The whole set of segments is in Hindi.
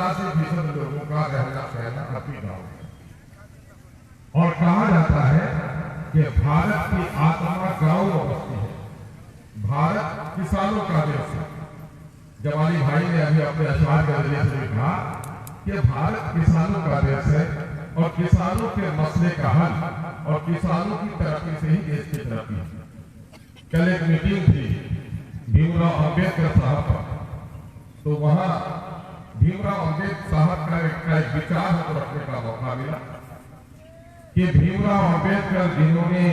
80% लोगों का रहना सहना अपनी गाँव में। और कहा जाता है कि भारत की आत्मा गांव में बसती है, भारत किसानों का देश है। जवानी भाई ने अभी अपने अशआर के जरिए से लिखा कि भारत किसानों का देश है और किसानों के मसले का हल और किसानों की तरक्की से ही देश की तरक्की है। कल एक मीटिंग थी भीमराव अंबेडकर साहब का, तो वहां भीमराव अंबेडकर साहब का एक विचार हमको रखने का मौका मिला कि भीमराव अंबेडकर जिन्होंने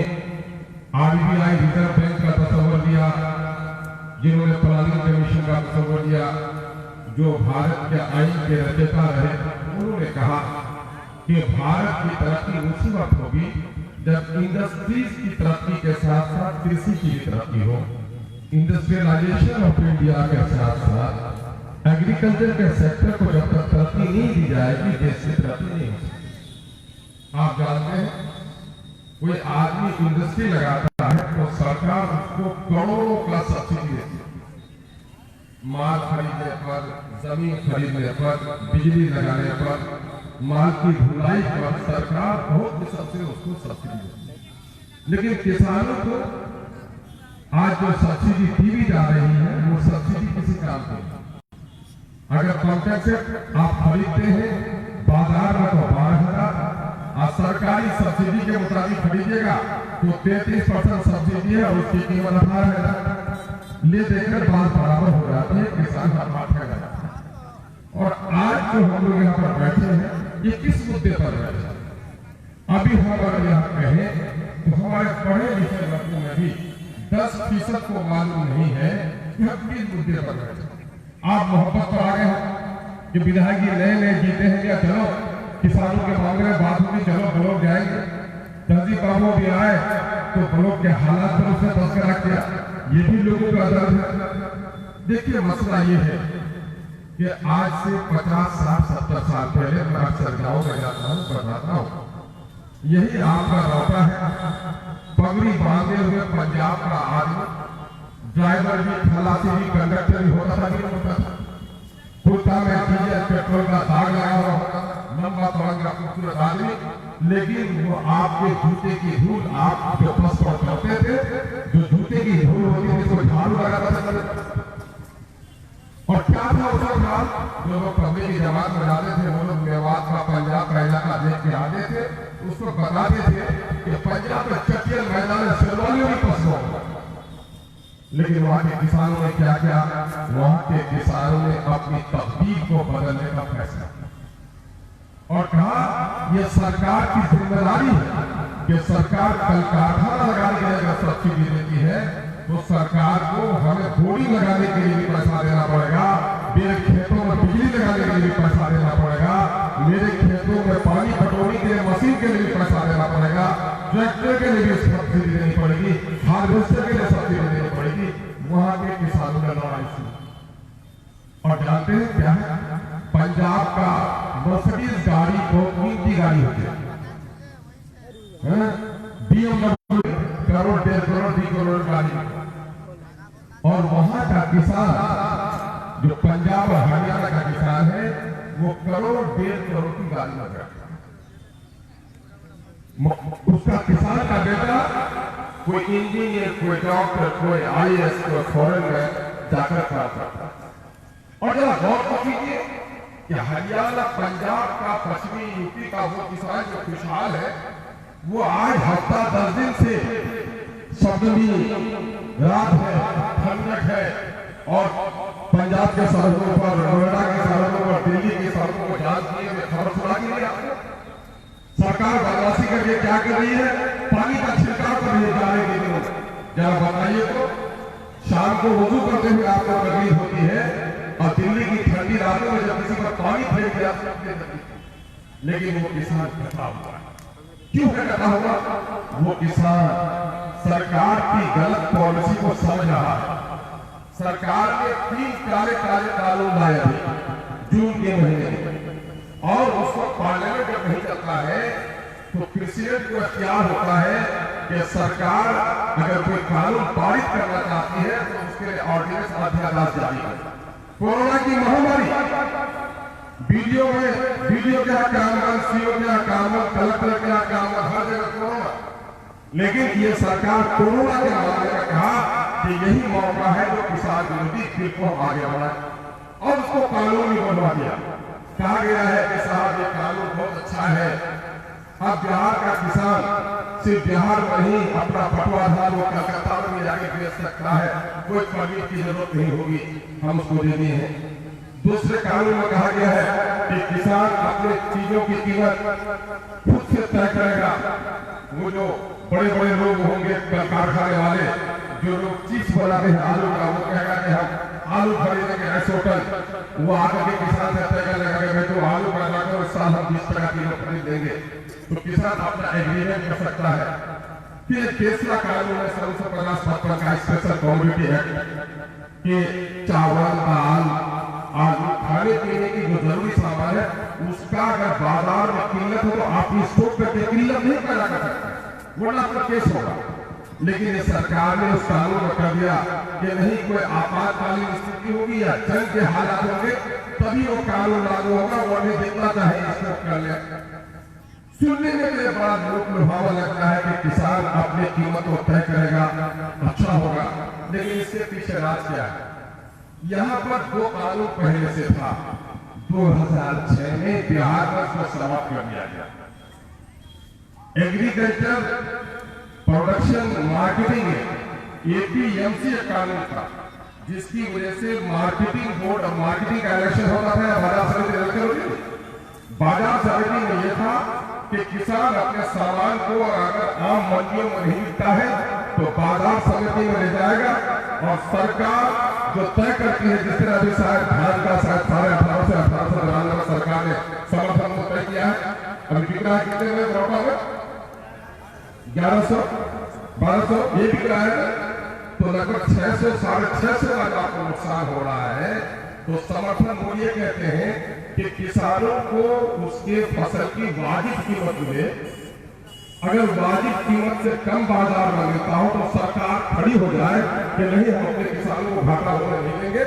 आरबीआई रिजर्व बैंक का तस्वर दिया, जिन्होंने प्लानिंग कमीशन का तस्वर दिया, जो भारत के आइन के रचयिता रहे, उन्होंने कहा कि भारत की तरक्की उसी वक्त होगी जब इंडस्ट्रीज की तरक्की के साथ साथ कृषि की भी तरक्की हो। इंडस्ट्रियलाइजेशन ऑफ इंडिया के साथ साथ एग्रीकल्चर के सेक्टर को जब तक तरक्की नहीं दी जाएगी, देश की तरक्की नहीं हो सकती। आप जानते हैं कोई आदमी इंडस्ट्री लगाता है तो सरकार उसको करोड़ों का सब्सिडी देती है, माल खरीदने पर, जमीन खरीदने पर, बिजली लगाने पर, माल की ढुलाई पर सरकार बहुत सबसे उसको सब्सिडी देती है। लेकिन किसानों को आज जो सब्सिडी दी भी जा रही है वो सब्सिडी किसी काम की नहीं। अगर पंप से आप खरीदते हैं बाजार में तो 12,000 और सरकारी सब्सिडी के मुताबिक खरीदिएगा तो 33% सब्सिडी है और उसकी कीमत 18,000। ले देकर बात बराबर हो जाती है, किसान बर्बाद कर जाता है। और आज जो हम लोग यहाँ पर बैठे हैं ये किस मुद्दे पर बैठे हैं? अभी हम अगर यहाँ कहें तो हमारे पढ़े लिखे लोगों में भी 10% को मालूम नहीं है कि हम किस मुद्दे पर बैठे। आप मोहब्बत पर आ गए हैं कि विधायक जी नए नए जीते हैं, क्या चलो किसानों के मामले में बात होगी, चलो ब्लॉक जाएंगे। तहजीब बाबू भी आए तो ब्लॉक के हालात पर उसने तस्करा किया, ये भी लोगों का दर्द है। देखिए मसला ये है कि आज से 50, 60, 70 साल पहले मैं अक्सर गाँव में जाता हूँ, बताता हूँ, यही आपका लौटा है, पगड़ी बांधे हुए पंजाब का आदमी, ड्राइवर भी, खलासी भी, कंडक्टर भी होता था, नहीं होता था। कुर्ता में डीजल पेट्रोल का दाग लगा हुआ होता था, लंबा तड़ंगा खूबसूरत आदमी, लेकिन वो आपके जूते की धूल आप जो बस पर चढ़ते थे, जो जूते की धूल होती थी तो झाड़ू लगाता था। और क्या था उसका हाल? जो लोग पब्लिक की जमात में जाते थे वो लोग मेवात का, पंजाब का इलाका देख के आते थे, उसको बताते थे कि पंजाब में चटियल मैदान शेरवानियों की पसंद हो। लेकिन वहां के किसानों ने क्या किया? वहां के किसानों ने अपनी तकदीर को बदलने का फैसला किया और कहा यह सरकार की जिम्मेदारी है कि सरकार कल कारखाना लगाने के लिए अगर सब्सिडी देती है तो सरकार को हमें बोरी लगाने के लिए भी पैसा देना पड़ेगा, मेरे खेतों में बिजली लगाने के लिए भी पैसा देना पड़ेगा, मेरे खेतों में पानी पटौनी के लिए मशीन के लिए भी पैसा देना पड़ेगा, ट्रैक्टर के लिए भी सब्सिडी देनी पड़ेगी, हार्वेस्टर के लिए सब्सिडी देनी पड़ेगी। वहां के किसानों ने लड़ाई शुरू। और जानते हैं क्या है? पंजाब का मर्सिडीज गाड़ी बहुत कीमती गाड़ी होती है, BMW करोड़, 1.5 करोड़, 2 करोड़ गाड़ी। और वहां का किसान जो पंजाब और हरियाणा का किसान है वो करोड़, 1.5 करोड़ की गाड़ी लग रहा है। उसका किसान का बेटा कोई इंजीनियर, कोई डॉक्टर, कोई IAS, कोई फॉरेन में जाकर काम करता है। और जरा गौर तो कीजिए कि हरियाणा, पंजाब का, पश्चिमी यूपी का वो किसान जो खुशहाल है वो आज हफ्ता 10 दिन से सर्दी, रात है, ठंडक है और पंजाब के सड़कों पर, नोएडा की सड़कों पर, दिल्ली की सड़कों पर जांच किए हुए खबर सुना की नहीं। सरकार बदमाशी करके क्या कर रही है? पानी का छिड़काव कर रही है जाने के लिए। जरा बताइए तो, शाम को वजू करते हुए आपको तकलीफ होती है और दिल्ली की ठंडी रातों में जब किसी पर पानी फेंक दिया, लेकिन वो किसान कटा हुआ है। क्यों है कटा हुआ? वो किसान सरकार की गलत पॉलिसी को समझ रहा है। सरकार के 3 काले कानून लाए थे जून के महीने और उसको पार्लियामेंट जब नहीं चलता है तो प्रेसिडेंट को अख्तियार होता है कि सरकार अगर कोई कानून पारित करना चाहती है तो उसके लिए ऑर्डिनेंस अध्यादेश जारी करे। कोरोना की महामारी वीडियो के यहाँ काम, सीओ के यहाँ काम, कलेक्टर के यहाँ काम, हर जगह कोरोना। लेकिन ये सरकार कोरोना के मामले में कहा कि यही मौका है जो किसान विरोधी बिल को आगे बढ़ाए और उसको कानून में बनवा दिया। कहा गया है कि साहब ये कानून बहुत अच्छा है, अब बिहार का किसान सिर्फ बिहार में ही अपना पटुआ धान वो कलकत्ता में जाके बेच सकता है, कोई परमिट की जरूरत नहीं होगी, हम उसको देनी है। दूसरे कानून में कहा गया है कि किसान अपने चीजों की कीमत खुद से तय करेगा। वो जो बड़े बड़े लोग होंगे कारखाने वाले, जो लोग चिप्स बनाते हैं आलू का, वो कहेगा कि हम आलू खरीदेंगे 250 टन, वो आकर के किसान से तय कर लेगा कि तो आलू का लाकर इस साल हम 20 टका किलो खरीद देंगे, तो किसान अपना एग्रीमेंट कर सकता है। फिर तीसरा कानून है 1950-55 का स्पेशल कमोडिटी एक्ट कि चावल, दाल, आलू, खाने पीने की जो जरूरी सामान है उसका अगर बाजार में किल्लत हो तो आप स्टॉक करके किल्लत नहीं पैदा कर सकते, वरना आपका केस होगा। लेकिन इस सरकार ने उस कानून में कर दिया कि नहीं, कोई आपातकालीन स्थिति होगी या जंग के हालात होंगे तभी वो कानून लागू होगा, वो नहीं जितना चाहे स्टॉक कर ले। सुनने में मुझे बड़ा लोक लुभावा लगता है कि किसान अपनी कीमत को तय करेगा, अच्छा होगा, लेकिन इसके पीछे राज क्या है? यहाँ पर 2 कानून पहले से था, 2006 में बिहार में उसको समाप्त कर दिया गया। एग्रीकल्चर प्रोडक्शन मार्केटिंग APMC एक कानून था, जिसकी वजह से मार्केटिंग बोर्ड और मार्केटिंग का इलेक्शन होता था, बाजार समिति इलेक्शन होती थी। बाजार समिति में यह था कि किसान अपने सामान को अगर आम मंडियों में नहीं बिकता है तो बाजार समिति में ले जाएगा और सरकार जो तय करती है, जिस तरह अभी शायद धान का शायद 18,500 से 18,000 सरकार ने समर्थन तय किया है। अभी बिक रहा है कितने में? बरोबर में 1100 1200 ये बिक रहा है, तो लगभग 600 650 लाख आपको नुकसान हो रहा है। तो समर्थन मूल्य कहते हैं कि किसानों को उसके फसल की वाजिब कीमत मिले। अगर वाजिब कीमत से कम बाजार में मिलता हो तो सरकार खड़ी हो जाए कि नहीं, हम अपने किसानों को घाटा होने नहीं देंगे,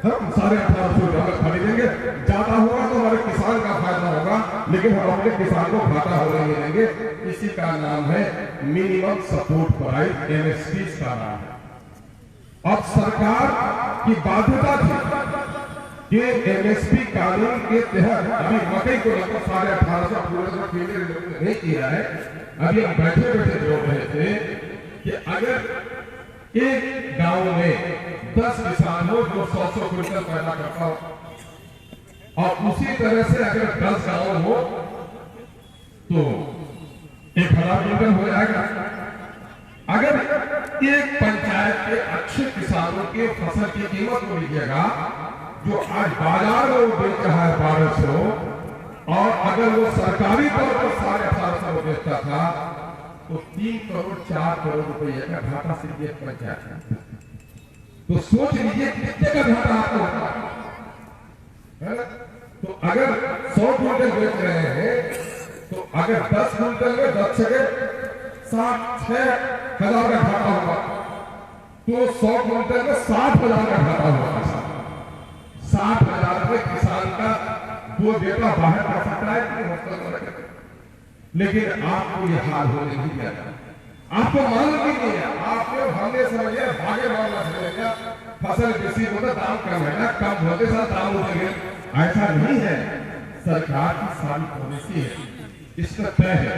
हम 1850 खरीदेंगे, ज्यादा होगा तो हमारे किसान का फायदा होगा, लेकिन हम अपने किसान को घाटा होने नहीं देंगे। इसी का नाम है मिनिमम सपोर्ट प्राइस, MSP का नाम है। अब सरकार की बाध्यता थी कि MSP कानून के तहत अभी मकई को लगभग 1850 नहीं किया है। अभी हम बैठे बैठे जोड़ रहे थे कि अगर एक गांव में 10 किसान हो जो 100 क्विंटल पैदा करता हो और उसी तरह से अगर 10 गांव हो तो 1000 क्विंटल हो जाएगा। अगर एक पंचायत के अच्छे किसानों के फसल की कीमत को लीजिएगा जो आज बाजार में वो बेच रहा है 1200, और अगर वो सरकारी तौर पर 1850 बेचता था तो 3 करोड़ 4 करोड़ रुपए का घाटा सिर्फ एक पंचायत है। तो सोच लीजिए कितने का घाटा आपको होता है। तो अगर 100 क्विंटल बेच रहे हैं तो अगर 10 क्विंटल में 10 से 6,000 का घाटा होगा, तो 100 क्विंटल में 60,000 का घाटा होगा। 60,000 रुपए किसान का वो बेटा बाहर कर सकता है, लेकिन आपको ये हाल होने नहीं दिया जाता। आपको मालूम भी नहीं है, आपको हमने समझे भागे मामला समझेगा, फसल किसी को दाम कम है ना, कम होते साथ दाम उठेंगे, ऐसा नहीं है। सरकार की सारी पॉलिसी है, इसका तय है।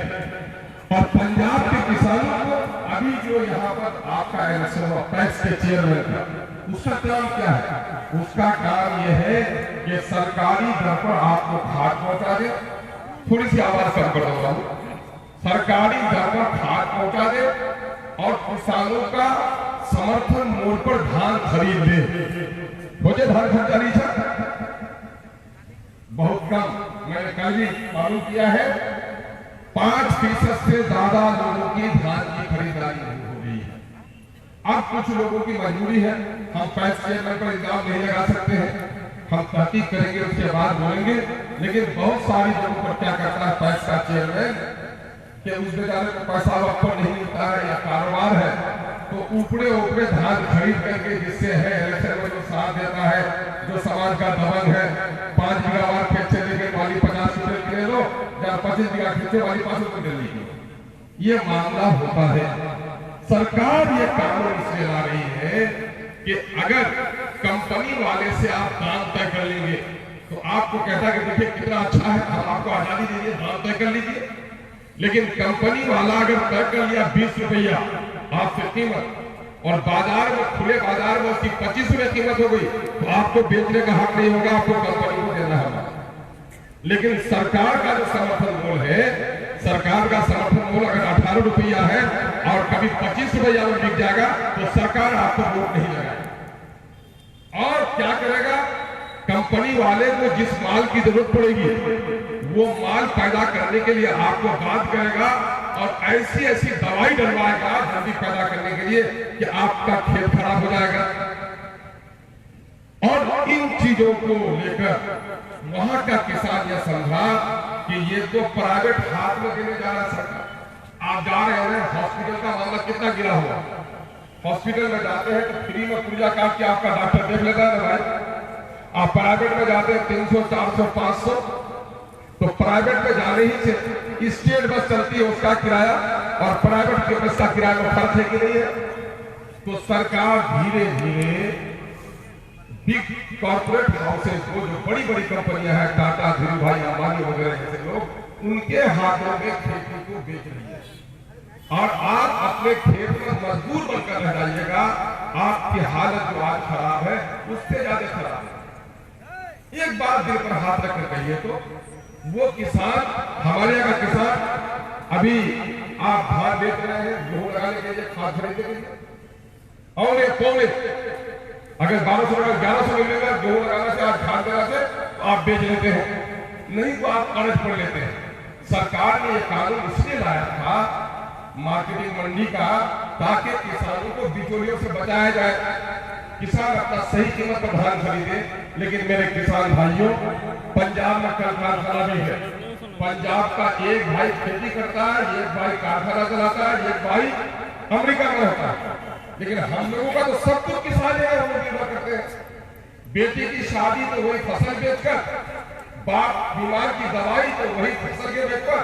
और पंजाब के किसानों को अभी जो यहाँ पर आपका इलेक्शन हुआ पैक्स के चेयरमैन का, उसका काम क्या है? उसका काम यह है कि सरकारी दर पर आपको खाद पहुंचा दे। थोड़ी सी आवाज कम कर रहा हूं। सरकारी दर पर खाद पहुंचा दे और किसानों का समर्थन मूल्य पर धान खरीद ले। मुझे धान खरीदा नहीं था, बहुत कम। मैंने कल भी मालूम किया है 5% से ज्यादा लोगों की धान की खरीदारी नहीं हो रही है। अब कुछ लोगों की मजबूरी है, हम पैक्स चेयरमैन पर इल्जाम नहीं लगा सकते हैं, हम तहकीक करेंगे उसके बाद बोलेंगे। लेकिन बहुत सारी लोगों पर क्या करता है पैक्स का चेयरमैन कि उस बेचारे को पैसा वक्त पर नहीं मिलता है या कारोबार है तो ऊपरे ऊपरे धान खरीद करके, जिससे है इलेक्शन में जो साथ देता है, जो समाज का दबंग है, 5 गीगावाट के 25 बीघा खेत वाली 5 रुपए दे दी। ये मामला होता है। सरकार ये कानून इसलिए ला रही है कि अगर कंपनी वाले से आप दाम तय कर लेंगे तो आपको कहता है कि देखिए कितना अच्छा है, हम आपको आजादी दीजिए, दाम तय कर लीजिए। लेकिन कंपनी वाला अगर तय कर लिया 20 रुपया आपसे कीमत और बाजार में, खुले बाजार में उसकी 25 रुपए कीमत हो गई, तो आपको बेचने का हक नहीं होगा, आपको कंपनी को देना होगा। लेकिन सरकार का जो समर्थन मूल्य है, सरकार का समर्थन मूल्य अगर 18 रुपया है और कभी 25 रुपया में बिक जाएगा तो सरकार आपको वोट नहीं लगाएगा। और क्या करेगा, कंपनी वाले को जिस माल की जरूरत पड़ेगी वो माल पैदा करने के लिए आपको बात करेगा और ऐसी ऐसी दवाई डलवाएगा जल्दी पैदा करने के लिए कि आपका खेत खराब हो जाएगा। और इन चीजों को लेकर वहां का किसान यह समझा कि ये तो प्राइवेट हाथ में देने जा रहा है सरकार। आप जा रहे हैं, हॉस्पिटल का मामला कितना गिरा हुआ, हॉस्पिटल में जाते हैं तो फ्री में पूजा काट के आपका डॉक्टर देख लेता है भाई। आप प्राइवेट में जाते हैं 300, 400, 500, तो प्राइवेट में जाने ही से स्टेट बस चलती है उसका किराया और प्राइवेट की बस का किराया में फर्क है कि नहीं है। तो सरकार धीरे धीरे बिग कॉर्पोरेट हाउसेज को, जो बड़ी बड़ी कंपनियां हैं, टाटा, धीरूभाई अंबानी वगैरह जैसे लोग, उनके हाथों में खेती को बेच रही है। और आप अपने खेत में मजदूर बनकर रह जाइएगा, आपकी हालत जो आज खराब है उससे ज्यादा खराब है। एक बात दिल पर हाथ रखकर कहिए तो वो किसान, हमारे यहाँ का किसान, अभी आप धान बेच रहे हैं गेहूं लगाने के लिए, खाद खरीदने के लिए, और ये पौने अगर 1200 का 1100 मिलेगा गेहूं लगाने से, आज धान लगाने से आप बेच लेते हैं, नहीं तो आप कर्ज पड़ लेते हैं। सरकार ने ये कानून इसलिए लाया था मार्केटिंग मंडी का, ताकि किसानों को बिचौलियों से बचाया जाए, किसान अपना सही कीमत पर धान खरीदे। लेकिन मेरे किसान भाइयों, पंजाब में कल कारखाना भी है, पंजाब का एक भाई खेती करता है, एक भाई कारखाना चलाता है, एक भाई अमेरिका में रहता है। लेकिन हम लोगों का तो सब कुछ किसान है, हम लोग निर्भर करते हैं। बेटी की शादी तो वही फसल बेचकर, बाप बीमार की दवाई तो वही फसल के बेचकर,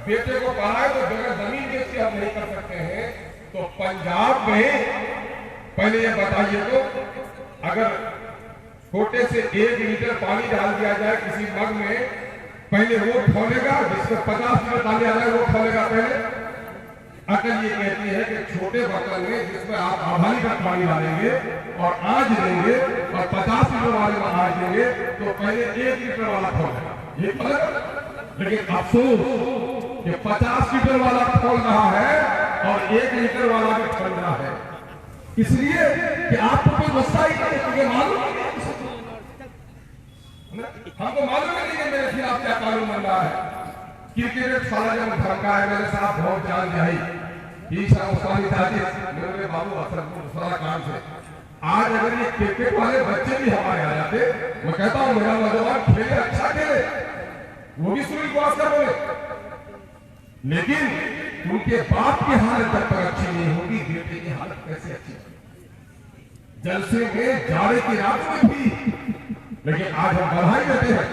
बेटे को पढ़ाए तो जगह जमीन बेच के हम नहीं कर सकते हैं। तो पंजाब में पहले ये बताइए तो, अगर छोटे से 1 लीटर पानी डाल दिया जाए किसी मग में, पहले वो खोलेगा, जिसमें 50 लीटर पानी आ जाए वो खोलेगा पहले। अकल ये कहती है कि छोटे बर्तन में जिसमें आप आधा लीटर पानी डालेंगे और आंच देंगे और 50 लीटर वाले में आंच देंगे तो पहले 1 लीटर वाला खोलेगा, ये खोलेगा। लेकिन अफसोस कि 50 लीटर वाला खोल रहा है और 1 लीटर वाला भी खोल रहा है, इसलिए कि आपको कोई गुस्सा ही नहीं, क्योंकि मालूम नहीं, हमको मालूम नहीं कि मेरे खिलाफ क्या कानून बन रहा है। क्रिकेट साला जब धमका है मेरे साथ बहुत जान जाई, मेरे बाबू सारा काम से। आज अगर ये क्रिकेट वाले बच्चे भी हमारे आ जाते, मैं कहता हूँ मेरा नौजवान खेले, अच्छा खेले, वो भी सूर्य को आस्था बोले, लेकिन उनके बाप की हालत जब तक अच्छी नहीं होगी, बेटे की हालत कैसे अच्छी होगी। जलसे में जाड़े की रात में भी, लेकिन आज हम बधाई देते हैं,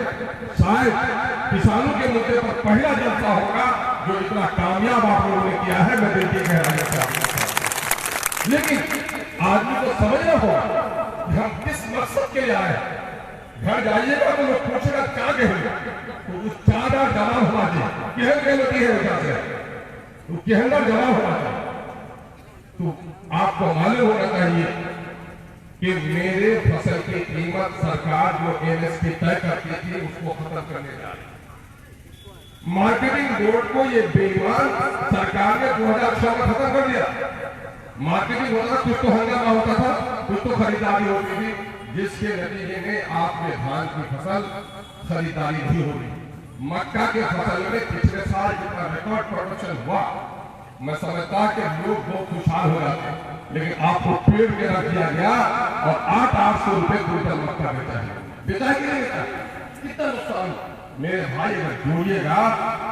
शायद किसानों के मुद्दे पर पहला जलसा होगा जो इतना कामयाब आप लोगों ने किया है, मैं देखिए कह रहा हूं। लेकिन आदमी को समझना होगा कि हम किस मकसद के लिए आए। घर जाइएगा तो लोग पूछेगा क्या कहेंगे, तो उस चादर जमा होना चाहिए, कहती है वजह से तो कहना जमा होना चाहिए। तो आपको मालूम होना चाहिए कि मेरे फसल की कीमत सरकार जो एमएसपी तय करती थी उसको खत्म करने जा रही है। मार्केटिंग बोर्ड को ये बेईमान सरकार ने 2006 में खत्म कर दिया। मार्केटिंग होता था, कुछ तो हंगामा होता था, कुछ तो खरीदारी होती थी, जिसके नतीजे में आपके धान की फसल खरीदारी भी हो रही। मक्का के फसल में पिछले साल जितना रिकॉर्ड प्रोडक्शन हुआ, मैं समझता कि लोग बहुत खुशहाल हो जाते, लेकिन आपको पेड़ में रख दिया गया और 800 रुपए क्विंटल मक्का बेचा है। बेचा कि नहीं बेचा? कितना नुकसान। मेरे भाई अगर जोड़िएगा,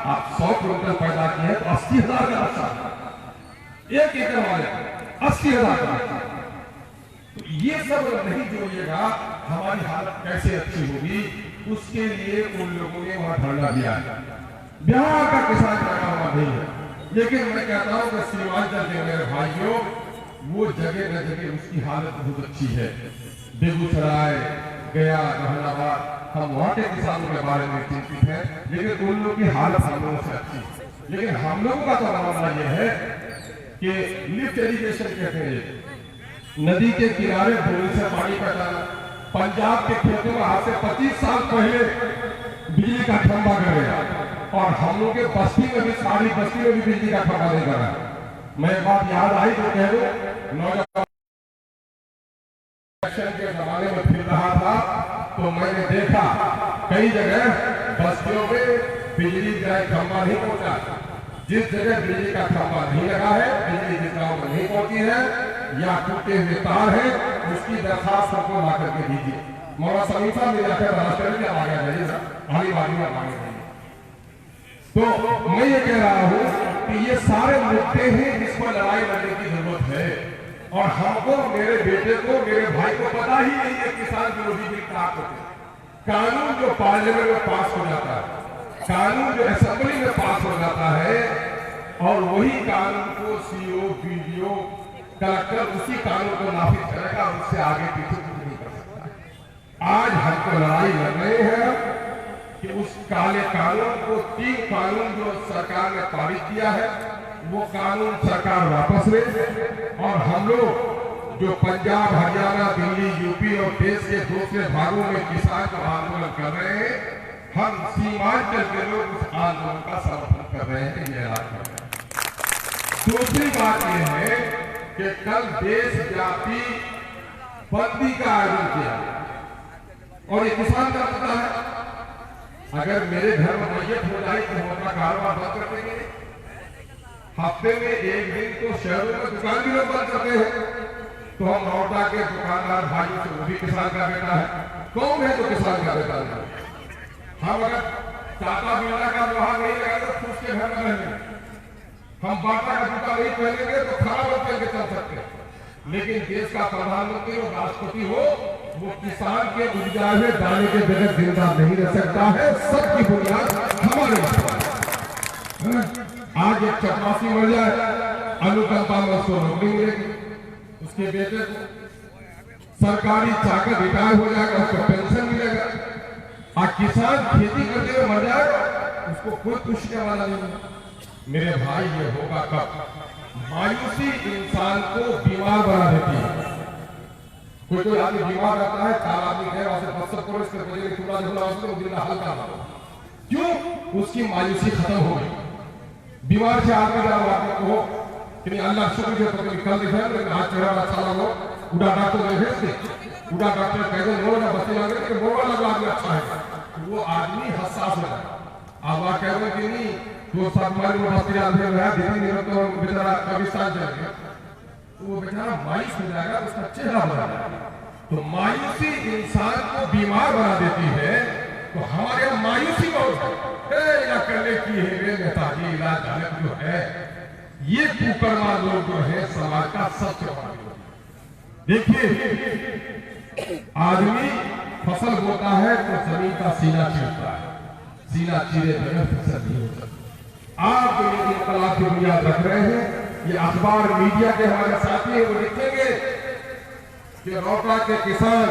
आप 100 क्विंटल पैदा किए तो 80,000 का नुकसान, 1 एकड़ वाले 80,000 का। तो ये सब नहीं जोड़िएगा, हमारी हालत कैसे अच्छी होगी, उसके लिए उन लोगों ने वहां धरना दिया है। बिहार का किसान लगा हुआ नहीं है। लेकिन मैं कहता हूं कि सीमांचल के मेरे भाइयों, वो जगह न जगह उसकी हालत बहुत अच्छी है। बेगूसराय, गया, जहानाबाद, हम वहाँ के किसानों के बारे में चिंतित हैं, लेकिन उन लोगों की हालत हम लोगों से अच्छी है। लेकिन हम लोगों का तो मामला यह है कि लिफ्ट इरिगेशन कहते हैं, नदी के किनारे बोरी से पानी पटाना। पंजाब के खेतों में आज से 25 साल पहले बिजली का खंभा कर गया, और हम लोग के बस्ती में भी, सारी बस्ती में भी बिजली का खंभा नहीं करा। मैं एक बात याद आई तो कह दो, नौजवान के जमाने में फिर रहा था तो मैंने देखा कई जगह बस्तियों में बिजली का खंभा नहीं पहुंचा। जिस जगह बिजली का खंभा नहीं लगा है, बिजली जिस गांव में नहीं पहुंची है या टूटे हुए तार है, उसकी दरखास्त हमको ला करके दीजिए। मौलाना समीम साहब ने जाकर राष्ट्रपति में आ गया जाइए हाली बारी में मांगे जाइए। तो मैं ये कह रहा हूं कि ये सारे मुद्दे हैं जिस पर लड़ाई लड़ने की जरूरत है, और हमको, मेरे बेटे को, मेरे भाई को पता ही नहीं है किसान विरोधी बिल क्या होते हैं। कानून जो पार्लियामेंट में पास हो जाता है, कानून जो असेंबली में पास हो जाता है, और वही कानून को सीओ, बीडीओ, कलेक्टर उसी कानून को नाफिज करेगा, उससे आगे पीछे कुछ नहीं कर सकता। आज हमको लड़ाई लड़ रहे हैं कि उस काले कानून को, 3 कानून जो सरकार ने पारित किया है, वो कानून सरकार वापस ले, और हम लोग जो पंजाब, हरियाणा, दिल्ली, यूपी और देश के दूसरे भागों में किसान का आंदोलन कर रहे हैं, हम सीमांचल के लोग उस आंदोलन का समर्थन कर रहे हैं। ये राज दूसरी बात यह है कि कल देश व्यापी बंदी का आयोजन किया, और ये किसान का पता है। अगर मेरे घर में मैयत हो जाए तो हम अपना कारोबार बंद कर देंगे। हफ्ते में एक दिन तो शहरों में दुकान भी लोग बंद करते हैं, तो हम नौटा के दुकानदार भाइयों से, वो भी किसान का बेटा है, कौन है तो किसान का बेटा है। हम अगर टाटा बिरला का लोहा नहीं लगाएंगे तो उसके घर में रहेंगे, हम बाटा का जूता नहीं पहनेंगे तो खराब होकर के चल सकते हैं। लेकिन देश का प्रधानमंत्री और राष्ट्रपति हो, वो किसान के उपजाए हुए दाने के बगैर जिंदा नहीं रह सकता है। सबकी बुनियाद हमारे आज एक चपरासी मर जाए, अनुकंपा में उसको नौकरी मिलेगी, उसके बेटे को सरकारी चाकर रिटायर हो जाएगा, उसको पेंशन मिलेगा। और किसान खेती करते हुए मर जाएगा, उसको कोई पूछने वाला नहीं। मेरे भाई, ये होगा कब? मायूसी इंसान को बीमार बना देती है। कोई आदमी बीमार रहता है, 4 आदमी गए वहां से 500 करोड़ इसके बजे टुकड़ा झुला उसको दिन हल्का मारो, क्यों? उसकी मायूसी खत्म हो गई। बीमार से आदमी जाओ आदमी को कि अल्लाह शुक्र है तो कल दिखा, लेकिन आज चेहरा अच्छा लगा, उड़ा डॉक्टर ने भेज दे, उड़ा डॉक्टर कहते रो ना बस्ती लगे कि बोलने लगा आदमी अच्छा है, वो आदमी हसास हो जाए। अब आप कह रहे कि नहीं तो सब मारी वो बस्ती आदमी रहा, धीरे धीरे तो बेचारा पाकिस्तान चल गया, वो बेचारा मायूस हो जाएगा, उसका चेहरा बना जाएगा। तो मायूसी इंसान को बीमार बना देती है। तो हमारे यहाँ मायूसी बहुत करने की है, नेताजी इलाज जो है, ये कुकर्मा लोग जो है समाज का सबसे बड़ा। देखिए, आदमी फसल बोता है तो जमीन का सीना चीरता है, सीना चीरे बगैर फसल नहीं हो सकती। आप जो ये इनकलाब की बुनियाद रख रहे हैं, ये अखबार मीडिया के हमारे साथी हैं, वो लिखेंगे कि रोहटा के किसान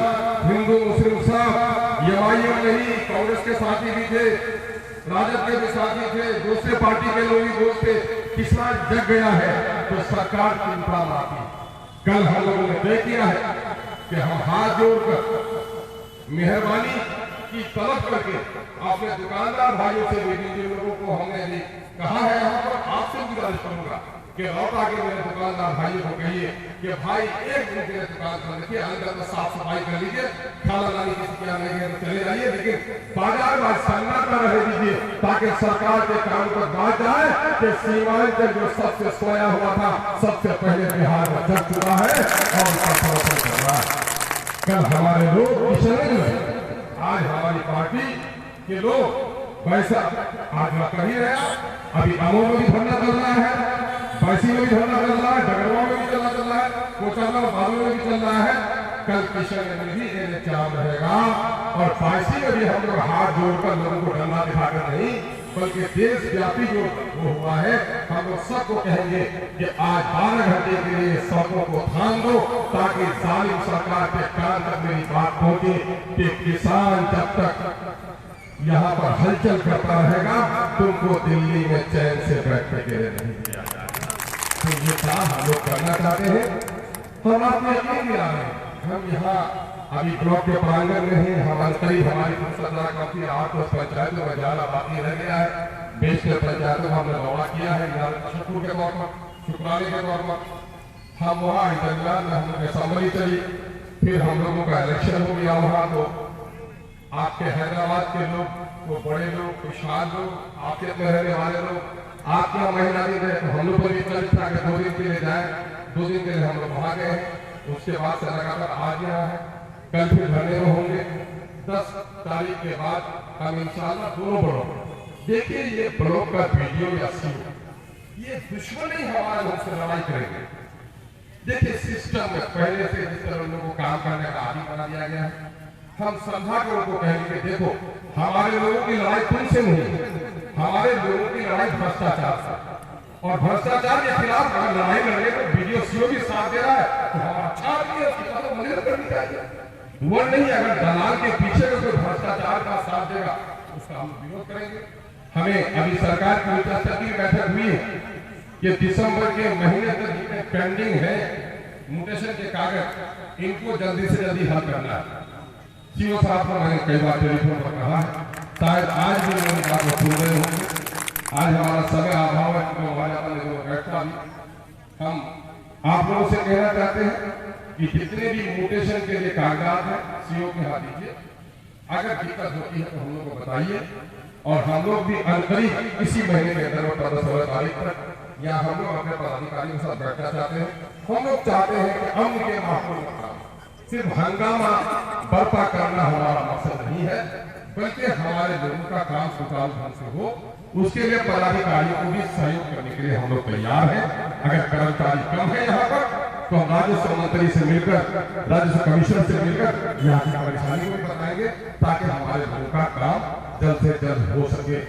हिंदू मुस्लिम सब यमाइयों नहीं, कांग्रेस के साथी भी थे, राजद के भी साथी थे, दूसरे पार्टी के लोग भी दोस्त थे, किसान जग गया है तो सरकार चिंता आती। कल हम लोगों ने तय किया है कि हम हाथ जोड़कर मेहरबानी की तलब करके अपने दुकानदार भाइयों से भी, जिन लोगों को हमने कहा है, यहाँ पर आपसे गुजारिश करूंगा कि रोहटा के मेरे दुकानदार भाइयों को कहिए कि भाई एक दिन के दुकान कर देखिए, अंदर में साफ सफाई कर लीजिए, खाना लाने किसी क्या लेंगे तो चले जाइए, लेकिन बाजार में सन्नाटा रह दीजिए, ताकि सरकार के काम पर बात जाए कि सीमांचल जो सबसे सोया हुआ था, सबसे पहले बिहार में जग चुका है और उसका समर्थन कर रहा है। कल हमारे लोग किशनगंज में, आज हमारी पार्टी के लोग पैसा आज कर ही रहा, अभी अमो में भी धरना चल रहा है, पैसी में भी धरना चल रहा है, डगरवा में भी चल रहा है, कोचरला बालू में भी चल रहा है। कल किशनगंज में भी एनएच रहेगा, और पैसी में भी हम लोग हाथ जोड़कर लोगों को डंडा दिखाकर नहीं, बल्कि देशव्यापी जो वो हुआ है, हम लोग सबको कहेंगे कि आज 12 घंटे के लिए सड़कों को थाम दो, ताकि जालिम सरकार के कान तक मेरी बात पहुंचे कि किसान जब तक यहाँ पर हलचल करता रहेगा, तुमको दिल्ली में चैन से बैठने के लिए नहीं दिया जाएगा। तो ये काम हम लोग करना चाहते हैं। हम आपको यकीन दिला रहे हैं, हम यहाँ अभी ब्लॉक के प्रांगण में हैं, हमारे करीब हमारी सरकार काफी 8 पंचायतों में जाना बाकी रह गया है। बेच के पंचायतों में हमने दौरा किया है, शुक्र के तौर पर, शुक्राने के तौर पर। हम वहाँ इंतजार में हम लोग असम्बली चली, फिर हम लोगों का इलेक्शन हो गया वहाँ। तो आपके हैदराबाद के लोग, वो बड़े लोग, खुशहाल लोग, आपके में रहने वाले लोग, आपके यहाँ महीना दिन रहे, तो हम लोग पर भी चलित था कि 2 दिन के लिए जाए। 2 दिन के लिए हम लोग वहाँ गए। उसके बाद से लगातार आ गया है, कल फिर धरने में होंगे। 10 तारीख के बाद हम इंशाल्लाह दोनों ब्लॉक, देखिए ये ब्लॉक का वीडियो या सीओ, ये दुश्मन ही हमारे हमसे लड़ाई करेंगे। देखिए सिस्टम में पहले से जिस तरह लोगों को काम करने का आदि बना दिया गया है, हम समझा के उनको कहेंगे देखो हमारे लोगों की लड़ाई तुमसे नहीं, हमारे लोगों की लड़ाई भ्रष्टाचार से, और भ्रष्टाचार के खिलाफ अगर लड़ाई लड़े तो वीडियो सीओ भी साथ दे रहा है तो हम अच्छा आदमी है, उसकी तो मदद करनी चाहिए। वो नहीं, अगर दलाल के पीछे कोई भ्रष्टाचार का साथ देगा उसका हम विरोध करेंगे। हमें अभी सरकार की विचार की बैठक हुई है कि दिसंबर के महीने तक जितने पेंडिंग है म्यूटेशन के कागज, इनको जल्दी से जल्दी हल करना है। सीओ साहब को मैंने कई बार टेलीफोन पर कहा है, शायद आज भी मेरी बात को सुन रहे होंगे। आज हमारा समय अभाव है, क्योंकि हमारे अपने बैठता भी। हम आप लोगों से कहना चाहते हैं कि जितने भी म्यूटेशन के लिए कागजात हैं सीओ के हाथ दीजिए। अगर दिक्कत होती है तो हम लोग को बताइए, और हम लोग भी अनकरीब इसी महीने के अंदर 15-16 तारीख तक या हम लोग अपने पदाधिकारियों के साथ बैठना चाहते हैं। हम लोग चाहते हैं कि अमन के माहौल में सिर्फ हंगामा बर्पा करना हमारा मकसद नहीं है, बल्कि हमारे लोगों का काम सुचारू ढंग से हो, उसके लिए पदाधिकारियों को भी सहयोग करने के लिए हम लोग तैयार हैं। अगर कर्मचारी कम है यहाँ पर तो हम राजस्व मंत्री से मिलकर, राजस्व कमिश्नर से मिलकर यहाँ की परेशानी को बताएंगे, ताकि हमारे लोगों का काम जल्द से जल्द हो सके।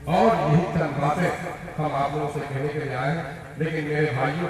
और यही चंद बातें हम आप लोगों से कहने के लिए आए हैं। लेकिन मेरे भाइयों